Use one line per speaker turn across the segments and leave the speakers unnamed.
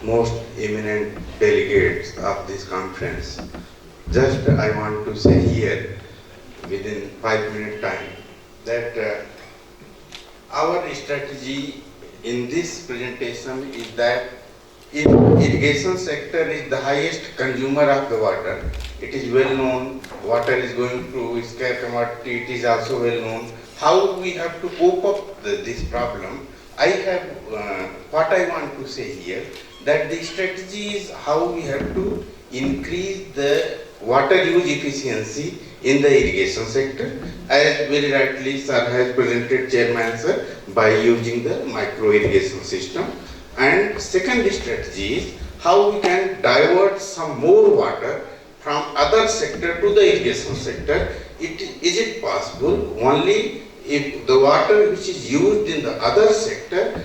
most eminent delegates of this conference. Just I want to say here, within 5 minute time, that our strategy in this presentation is that if irrigation sector is the highest consumer of the water, it is well known, water is going through scarce commodity, it is also well known. How we have to cope up this problem, I have, what I want to say here, that the strategy is how we have to increase the water use efficiency in the irrigation sector, as very rightly sir has presented, chairman sir, by using the micro irrigation system. And second strategy is how we can divert some more water from other sector to the irrigation sector. Is it possible only if the water which is used in the other sector,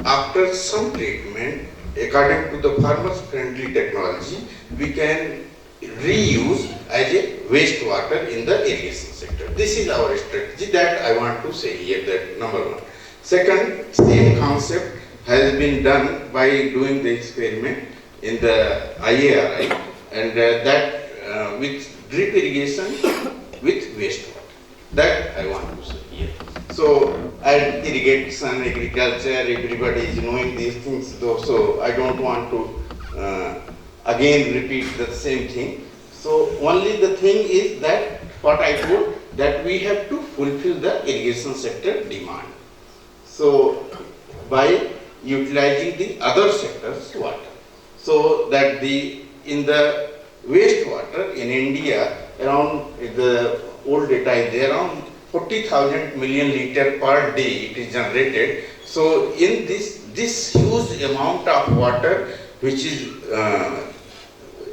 after some treatment, according to the farmers friendly technology, we can reuse as a wastewater in the irrigation sector. This is our strategy that I want to say here, that number one. Second, same concept has been done by doing the experiment in the IARI, and that with drip irrigation with wastewater. That I want to say here. So, at irrigation, agriculture, everybody is knowing these things though, so I don't want to again repeat the same thing. So, only the thing is that what I told, that we have to fulfill the irrigation sector demand. So, by utilizing the other sectors water. So that in the wastewater in India, around the old data is there, around 40,000 million liter per day it is generated. So in this huge amount of water which is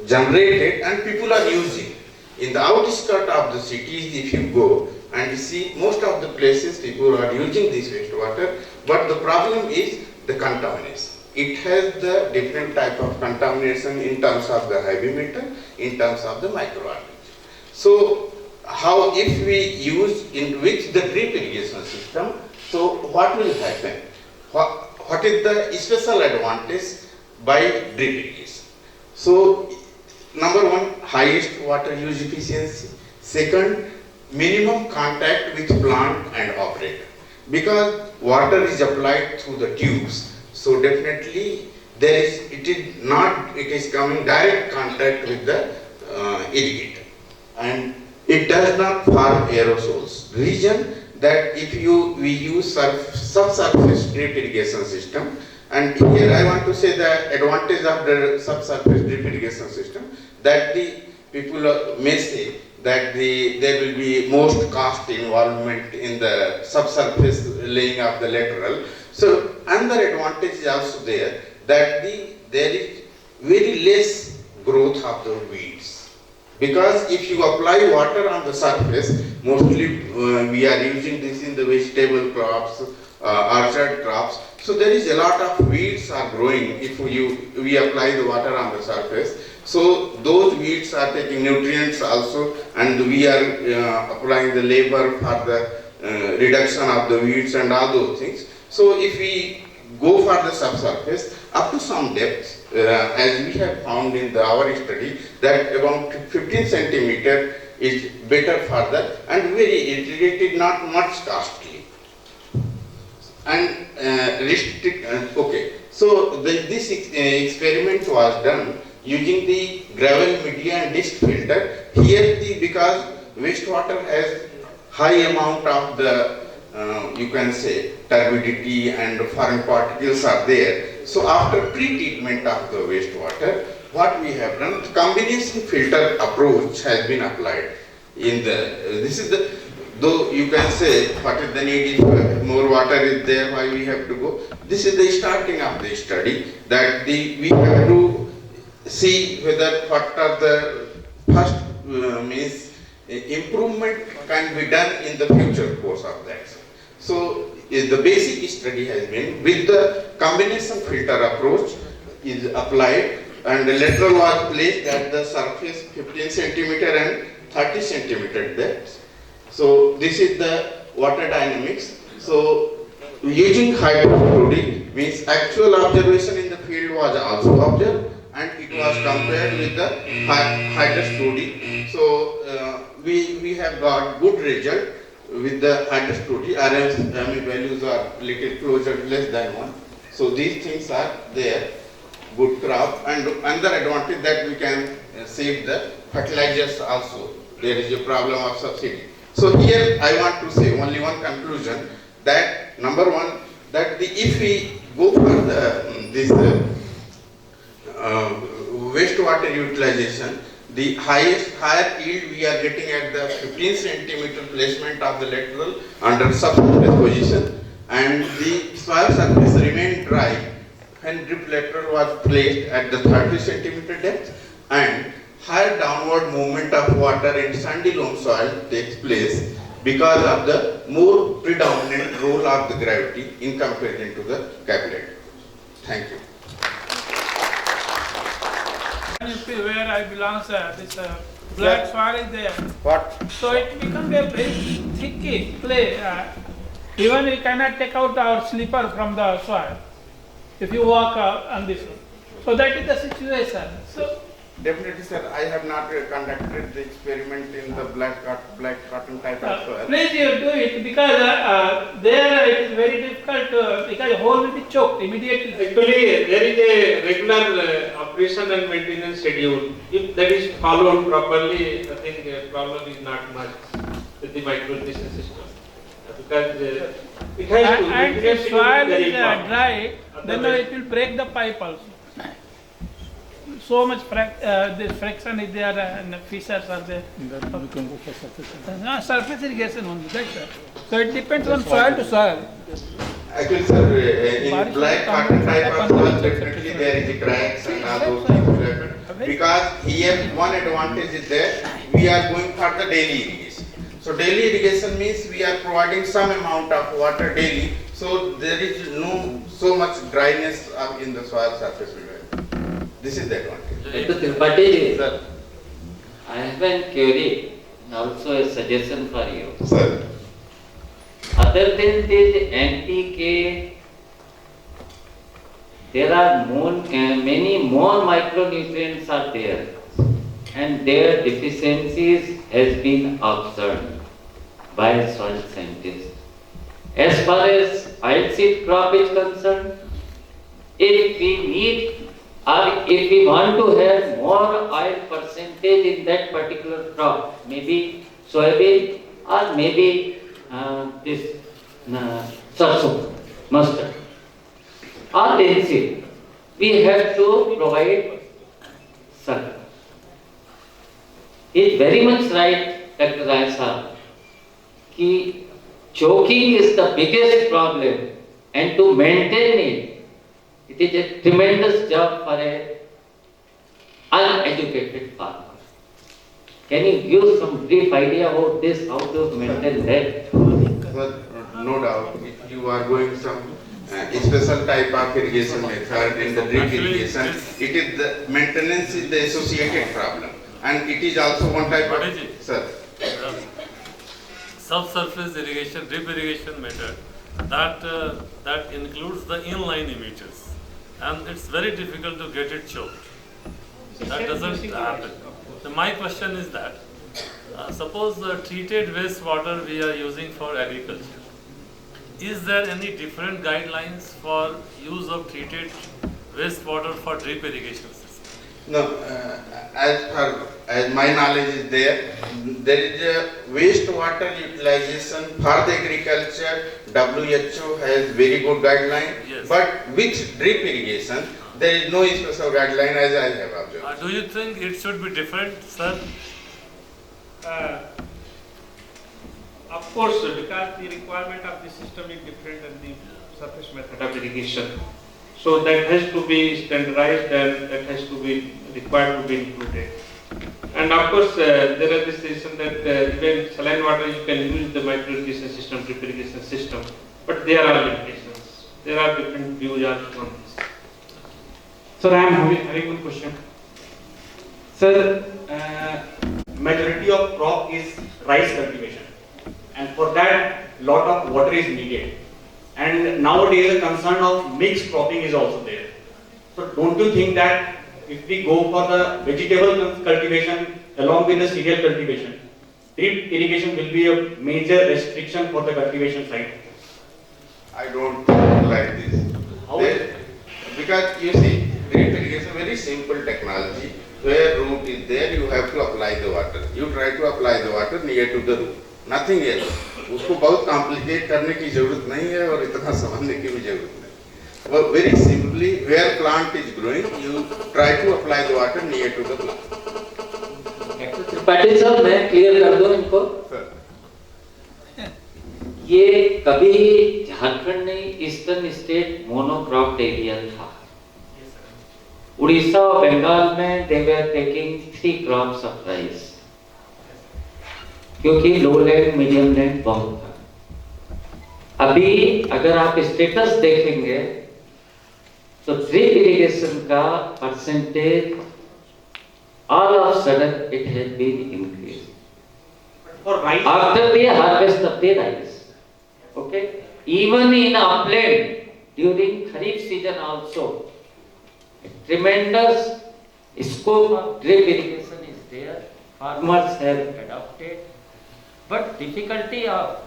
generated and people are using. In the outskirts of the cities, if you go and see, most of the places people are using this wastewater, but the problem is the contamination. It has the different type of contamination in terms of the heavy metal, in terms of the microorganisms. So, how if we use with the drip irrigation system, so what will happen? What is the special advantage by drip irrigation? So, number one, highest water use efficiency. Second, minimum contact with plant and operator. Because water is applied through the tubes, so definitely it is coming direct contact with the irrigator, and it does not form aerosols. Reason that if we use subsurface drip irrigation system, and here I want to say the advantage of the subsurface drip irrigation system, that the people may say that there will be most cost involvement in the subsurface laying of the lateral. So another advantage is also there, that there is very less growth of the weeds. Because if you apply water on the surface, mostly we are using this in the vegetable crops, orchard crops. So there is a lot of weeds are growing if we apply the water on the surface. So those weeds are taking nutrients also, and we are applying the labor for the reduction of the weeds and all those things. So if we go for the subsurface up to some depth, as we have found in our study, that about 15 centimeter is better for that, and it is not much costly. And okay, so this experiment was done using the gravel media and disc filter. Here because wastewater has high amount of the you can say turbidity and foreign particles are there. So after pre-treatment of the wastewater, what we have done, combination filter approach has been applied in this is the, though you can say what is the need if more water is there, why we have to go. This is the starting of the study, that we have to see whether what are the first means improvement can be done in the future course of that. So the basic study has been with the combination filter approach is applied, and the lateral was placed at the surface 15 centimeter and 30 centimeter depth. So this is the water dynamics. So using hydrofluidic means actual observation in the field was also observed and it was compared with the hydrostody. So we have got good result with the hydrostody. RMS values are little closer, less than 1. So these things are there, good crop, and another advantage that we can save the fertilizers also. There is a problem of subsidy. So here I want to say only one conclusion, that number one, that if we go for this wastewater utilization, the higher yield we are getting at the 15 centimeter placement of the lateral under subsurface position, and the soil surface remained dry when drip lateral was placed at the 30 centimeter depth, and higher downward movement of water in sandy loam soil takes place because of the more predominant role of the gravity in comparison to the capillary. Thank you.
Where I belong, sir, this black soil is there.
What?
So it becomes a very thick clay. Even we cannot take out our slipper from the soil if you walk on this. So that is the situation. So
Definitely, sir. I have not conducted the experiment in the black cotton type of soil.
please you do it, because there it is very difficult because the hole will be choked immediately.
Actually, there is a regular operation and maintenance schedule. If that is followed properly, I think the problem is not much with the micro irrigation system. Because it has to.
And if soil is dry, then
Otherwise-
it will break the pipe also. So much this friction is there and fissures are there. Surface irrigation only, that's it. So it depends on soil to soil.
Actually, sir, in black cotton type of soil, definitely there is cracks and all those things. Because here one advantage is there, we are going for the daily irrigation. So daily irrigation means we are providing some amount of water daily, so there is no so much dryness in the soil surface. This is the advantage.
Dr. Tripathi,
Sir.
I have a query, also a suggestion for you.
Sir.
Other than this NPK, there are many more micronutrients are there, and their deficiencies has been observed by soil scientists. As far as oilseed crop is concerned, if we need or if we want to have more oil percentage in that particular crop, maybe soybean or maybe this sarson, mustard or linseed, we have to provide sulfur. It's very much right, Dr. Rai Sahab, कि choking is the biggest problem, and to maintain it is a tremendous job for an uneducated farmer. Can you give some brief idea about this, how to maintain that?
Sir, no doubt, if you are going some special type of irrigation method in the drip irrigation, it is the maintenance is the associated problem, and it is also one type
What
of.
is it?
Sir.
Subsurface irrigation, drip irrigation method, that includes the inline emitters, and it's very difficult to get it choked. That doesn't happen. So my question is that, suppose the treated wastewater we are using for agriculture, is there any different guidelines for use of treated wastewater for drip irrigation system?
No, as my knowledge is there is a wastewater utilization for the agriculture. WHO has very good guideline,
Yes.
but with drip irrigation, there is no special guideline as I have observed.
Do you think it should be different, sir?
Of course, because the requirement of the system is different than the surface method of irrigation. So that has to be standardized and that has to be required to be included. And of course, there is this decision that even saline water you can use the micro irrigation system, drip irrigation system, but there are limitations. There are different views on this.
Sir, I am having one question. Sir, majority of crop is rice cultivation, and for that lot of water is needed. And nowadays the concern of mixed cropping is also there. So don't you think that if we go for the vegetable cultivation along with the cereal cultivation, drip irrigation will be a major restriction for the cultivation side?
I don't think like this.
How?
Because you see, drip irrigation is a very simple technology. Where root is there, you have to apply the water. You try to apply the water near to the root. Nothing else. उसको बहुत complicate करने की जरूरत नहीं है और इतना समझने की भी जरूरत नहीं. Well, very simply, where plant is growing, you try to apply the water near to the plant.
Tripathi साहब मैं क्लियर कर दूं इनको. ये कभी झारखंड नहीं ईस्टर्न स्टेट मोनोक्रॉप एरिया था. उड़ीसा और बंगाल में they were taking 3 crops of rice क्योंकि लो लैंड मीडियम लैंड बहुत था. अभी अगर आप स्टेटस देखेंगे तो ड्रिप इरिगेशन का percentage all of sudden it has been increased
For rice,
after the harvest of the rice. Okay, even in upland during kharif season also tremendous scope of drip irrigation is there. Farmers have adopted, but difficulty of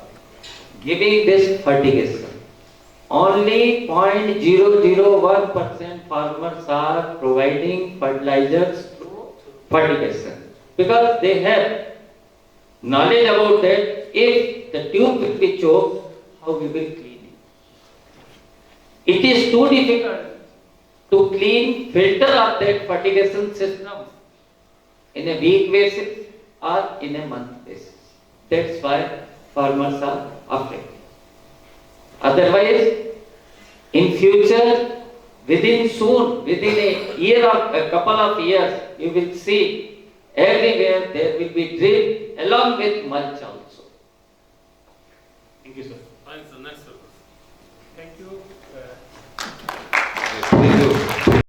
giving this fertigation. Only 0.001% farmers are providing fertilizers through fertigation because they have knowledge about that. If the tube will be choked, how we will clean it? It is too difficult to clean filter of that fertigation system in a week basis or in a month basis. That's why farmers are affected. Otherwise, in future, within a couple of years, you will see everywhere there will be drip along with mulch also.